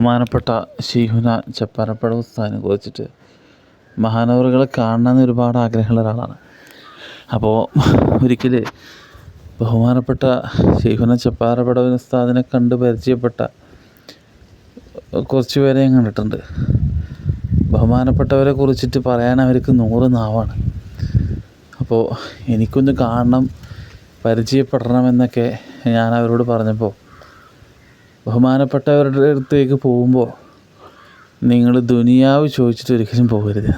ബഹുമാനപ്പെട്ട ശൈഖുന ചപ്പാരപ്പട ഉസ്താദിനെ കുറിച്ചിട്ട് മഹാനവറുകളെ കാണണമെന്ന് ഒരുപാട് ആഗ്രഹമുള്ള ഒരാളാണ്. അപ്പോൾ ഒരിക്കൽ ബഹുമാനപ്പെട്ട ശൈഖുന ചപ്പാരപ്പട ഉസ്താദിനെ കണ്ട് പരിചയപ്പെട്ട കുറച്ച് പേരെ ഞാൻ കണ്ടിട്ടുണ്ട്. ബഹുമാനപ്പെട്ടവരെ കുറിച്ചിട്ട് പറയാൻ അവർക്ക് 100 നാവാണ്. അപ്പോൾ എനിക്കൊന്ന് കാണണം, പരിചയപ്പെടണമെന്നൊക്കെ ഞാൻ അവരോട് പറഞ്ഞപ്പോൾ, ബഹുമാനപ്പെട്ടവരുടെ അടുത്തേക്ക് പോകുമ്പോൾ നിങ്ങൾ ദുനിയാവ് ചോദിച്ചിട്ട് ഒരിക്കലും പോകരുത്.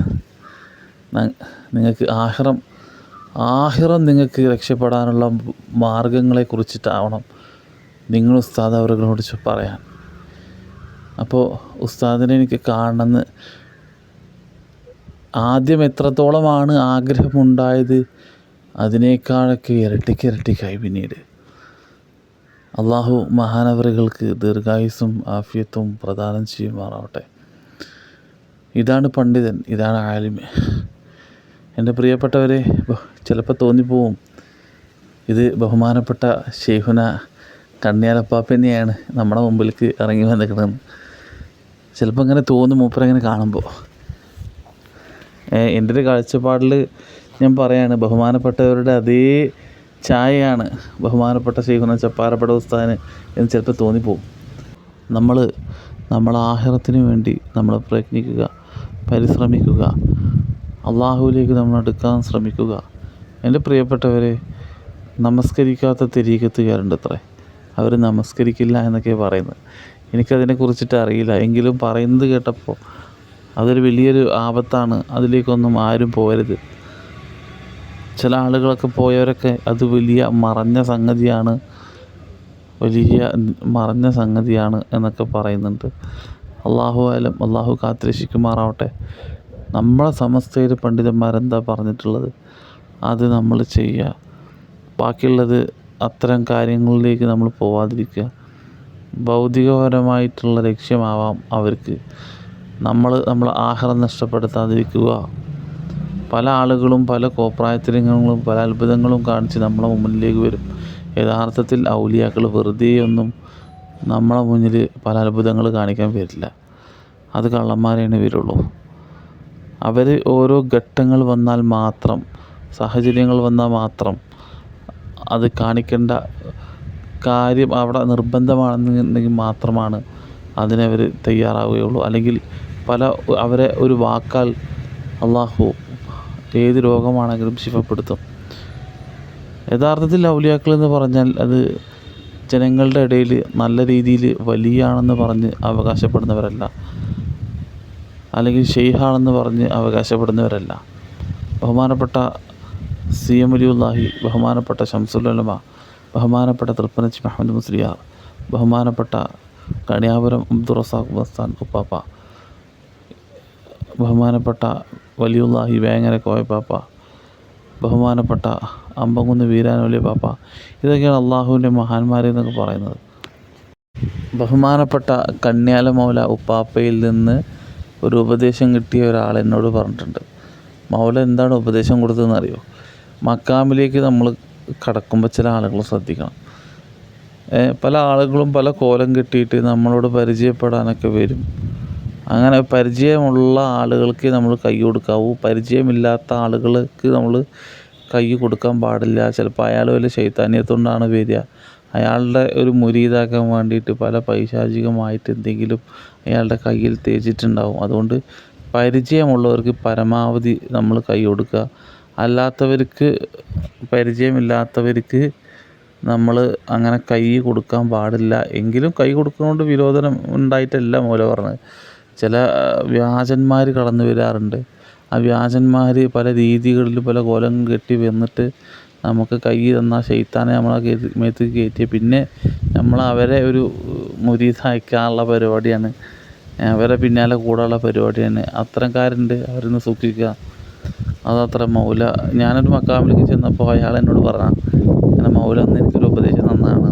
നിങ്ങൾക്ക് ആഹിറം നിങ്ങൾക്ക് രക്ഷപ്പെടാനുള്ള മാർഗങ്ങളെക്കുറിച്ചിട്ടാവണം നിങ്ങൾ ഉസ്താദ് അവരുകളോട് പറയാൻ. അപ്പോൾ ഉസ്താദിനെ എനിക്ക് കാണണമെന്ന് ആദ്യം എത്രത്തോളമാണ് ആഗ്രഹമുണ്ടായത്, അതിനേക്കാളൊക്കെ ഇരട്ടിക്കായി പിന്നീട്. അള്ളാഹു മഹാനവറുകൾക്ക് ദീർഘായുസ്സും ആഫിയത്തും പ്രദാനം ചെയ്യുമാറാവട്ടെ. ഇതാണ് പണ്ഡിതൻ, ഇതാണ് ആലിമ്. എൻ്റെ പ്രിയപ്പെട്ടവരെ, ചിലപ്പോൾ തോന്നിപ്പോവും ഇത് ബഹുമാനപ്പെട്ട ശൈഖുന കണ്ണിയാലപ്പാപ്പന്നെയാണ് നമ്മുടെ മുമ്പിലേക്ക് ഇറങ്ങി വന്നിരിക്കണമെന്ന്. ചിലപ്പോൾ ഇങ്ങനെ തോന്നും മൂപ്പരങ്ങനെ കാണുമ്പോൾ. എൻ്റെ ഒരു കാഴ്ചപ്പാടിൽ ഞാൻ പറയാണ്, ബഹുമാനപ്പെട്ടവരുടെ അതേ ചായയാണ് ബഹുമാനപ്പെട്ട ശൈഖുന ചപ്പാരപ്പട ഉസ്താദിന് എന്ന് ചിലപ്പോൾ തോന്നിപ്പോവും. നമ്മൾ ആഖിറത്തിന് വേണ്ടി നമ്മൾ പ്രയത്നിക്കുക, പരിശ്രമിക്കുക, അള്ളാഹുവിലേക്ക് നമ്മൾ അടുക്കാൻ ശ്രമിക്കുക. എൻ്റെ പ്രിയപ്പെട്ടവരെ, നമസ്കരിക്കാത്ത തെരീഖത്തുകാരുണ്ട് അത്രേ. അവർ നമസ്കരിക്കില്ല എന്നൊക്കെ പറയുന്നത്. എനിക്കതിനെക്കുറിച്ചിട്ട് അറിയില്ല, എങ്കിലും പറയുന്നത് കേട്ടപ്പോൾ അതൊരു വലിയൊരു ആപത്താണ്. അതിലേക്കൊന്നും ആരും പോകരുത്. ചില ആളുകളൊക്കെ പോയവരൊക്കെ അത് വലിയ മറഞ്ഞ സംഗതിയാണ് എന്നൊക്കെ പറയുന്നുണ്ട്. അള്ളാഹു കാത്തുരക്ഷിക്കുമാറാവട്ടെ. നമ്മളെ സമസ്തയിൽ പണ്ഡിതന്മാരെന്താ പറഞ്ഞിട്ടുള്ളത് അത് നമ്മൾ ചെയ്യുക. ബാക്കിയുള്ളത് അത്തരം കാര്യങ്ങളിലേക്ക് നമ്മൾ പോവാതിരിക്കുക. ഭൗതികപരമായിട്ടുള്ള ലക്ഷ്യമാവാം അവർക്ക്. നമ്മൾ ആഹാരം നഷ്ടപ്പെടുത്താതിരിക്കുക. പല ആളുകളും പല കോപ്രായത്തരങ്ങളും പല അത്ഭുതങ്ങളും കാണിച്ച് നമ്മളെ മുന്നിലേക്ക് വരും. യഥാർത്ഥത്തിൽ ഔലിയാക്കൾ വെറുതെയൊന്നും നമ്മളെ മുന്നിൽ പല അത്ഭുതങ്ങൾ കാണിക്കാൻ വരില്ല. അത് കള്ളന്മാരേനെ വരുള്ളൂ. അവർ ഓരോ ഘട്ടങ്ങൾ വന്നാൽ മാത്രം, സാഹചര്യങ്ങൾ വന്നാൽ മാത്രം അത് കാണിക്കേണ്ട കാര്യം അവിടെ നിർബന്ധമാണെന്നുണ്ടെങ്കിൽ മാത്രമാണ് അതിനവർ തയ്യാറാവുകയുള്ളൂ. അല്ലെങ്കിൽ അവരെ ഒരു വാക്കാൽ അള്ളാഹു ഏത് രോഗമാണെങ്കിലും ശിഫപ്പെടുത്തും. യഥാർത്ഥത്തിൽ ഔലിയാക്കൾ എന്ന് പറഞ്ഞാൽ അത് ജനങ്ങളുടെ ഇടയിൽ നല്ല രീതിയിൽ വലിയാണെന്ന് പറഞ്ഞ് അവകാശപ്പെടുന്നവരല്ല, അല്ലെങ്കിൽ ഷെയ്ഖാണെന്ന് പറഞ്ഞ് അവകാശപ്പെടുന്നവരല്ല. ബഹുമാനപ്പെട്ട CM വലിയുല്ലാഹി, ബഹുമാനപ്പെട്ട ശംസുൽ ഉലമ, ബഹുമാനപ്പെട്ട തൃപ്പനച്ചി മുഹമ്മദ് മുസ്ലിയാർ, ബഹുമാനപ്പെട്ട കണിയാപുരം അബ്ദുർ റസാഖ് ബസ്താൻ ഉപ്പാപ്പ, ബഹുമാനപ്പെട്ട വലിയുല്ലാഹി വേങ്ങര കോയപ്പാപ്പ, ബഹുമാനപ്പെട്ട അമ്പംകുന്ന് വീരാനൊലി പാപ്പ, ഇതൊക്കെയാണ് അള്ളാഹുവിൻ്റെ മഹാന്മാരെന്നൊക്കെ പറയുന്നത്. ബഹുമാനപ്പെട്ട കണ്യാല മൗല ഉപ്പാപ്പയിൽ നിന്ന് ഒരു ഉപദേശം കിട്ടിയ ഒരാൾ എന്നോട് പറഞ്ഞിട്ടുണ്ട്. മൗല എന്താണ് ഉപദേശം കൊടുത്തതെന്ന് അറിയോ? മക്കാമിലേക്ക് നമ്മൾ കടക്കുമ്പോൾ ചില ആളുകൾ ശ്രദ്ധിക്കണം. പല ആളുകളും പല കോലം കെട്ടിയിട്ട് നമ്മളോട് പരിചയപ്പെടാനൊക്കെ വരും. അങ്ങനെ പരിചയമുള്ള ആളുകൾക്ക് നമ്മൾ കൈ കൊടുക്കാവൂ. പരിചയമില്ലാത്ത ആളുകൾക്ക് നമ്മൾ കൈ കൊടുക്കാൻ പാടില്ല. ചിലപ്പോൾ അയാൾ വല്ല ശൈത്താന്യത്തുകൊണ്ടാണ് വരിക. അയാളുടെ ഒരു മുരീദാക്കാൻ വേണ്ടിയിട്ട് പല പൈശാചികമായിട്ട് എന്തെങ്കിലും അയാളുടെ കയ്യിൽ തേച്ചിട്ടുണ്ടാവും. അതുകൊണ്ട് പരിചയമുള്ളവർക്ക് പരമാവധി നമ്മൾ കൈ കൊടുക്കുക. പരിചയമില്ലാത്തവർക്ക് നമ്മൾ അങ്ങനെ കൈ കൊടുക്കാൻ പാടില്ല. എങ്കിലും കൈ കൊടുക്കുന്നതുകൊണ്ട് വിരോധനം ഉണ്ടായിട്ടല്ല മൗല പറഞ്ഞത്. ചില വ്യാജന്മാർ കടന്നു വരാറുണ്ട്. ആ വ്യാജന്മാർ പല രീതികളിൽ പല കോലം കെട്ടി വന്നിട്ട് നമുക്ക് കൈ തന്നാൽ ശൈത്താനെ നമ്മളെ മേത്ത് കയറ്റിയ പിന്നെ നമ്മൾ അവരെ ഒരു മുരീദാക്കാനുള്ള പരിപാടിയാണ്, അവരെ പിന്നാലെ കൂടെയുള്ള പരിപാടിയാണ്. അത്തരക്കാരുണ്ട്, അവരൊന്ന് സൂക്ഷിക്കുക. അതത്ര മൗല. ഞാനൊരു മക്കാമിലേക്ക് ചെന്നപ്പോൾ അയാൾ എന്നോട് പറഞ്ഞു, അങ്ങനെ മൗല എന്ന് എനിക്കൊരു ഉപദേശം നന്നാണ്.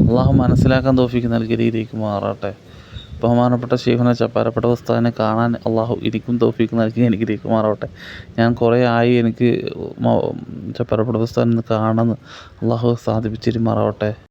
അള്ളാഹു മനസ്സിലാക്കാൻ തൗഫീഖ് നൽകിയ രീതിയിലേക്ക് മാറട്ടെ. ബഹുമാനപ്പെട്ട ശൈഖുന ചപ്പാരപ്പട ഉസ്താദിനെ കാണാൻ അള്ളാഹു എനിക്കും തൗഫീഖ് നൽകി എനിക്കിലേക്ക് മാറട്ടെ. ഞാൻ കുറേ ആയി എനിക്ക് ചപ്പാരപ്പട ഉസ്താദിനെ കാണുമെന്ന്. അള്ളാഹു സാധിപ്പിച്ചിരുമാറാവട്ടെ.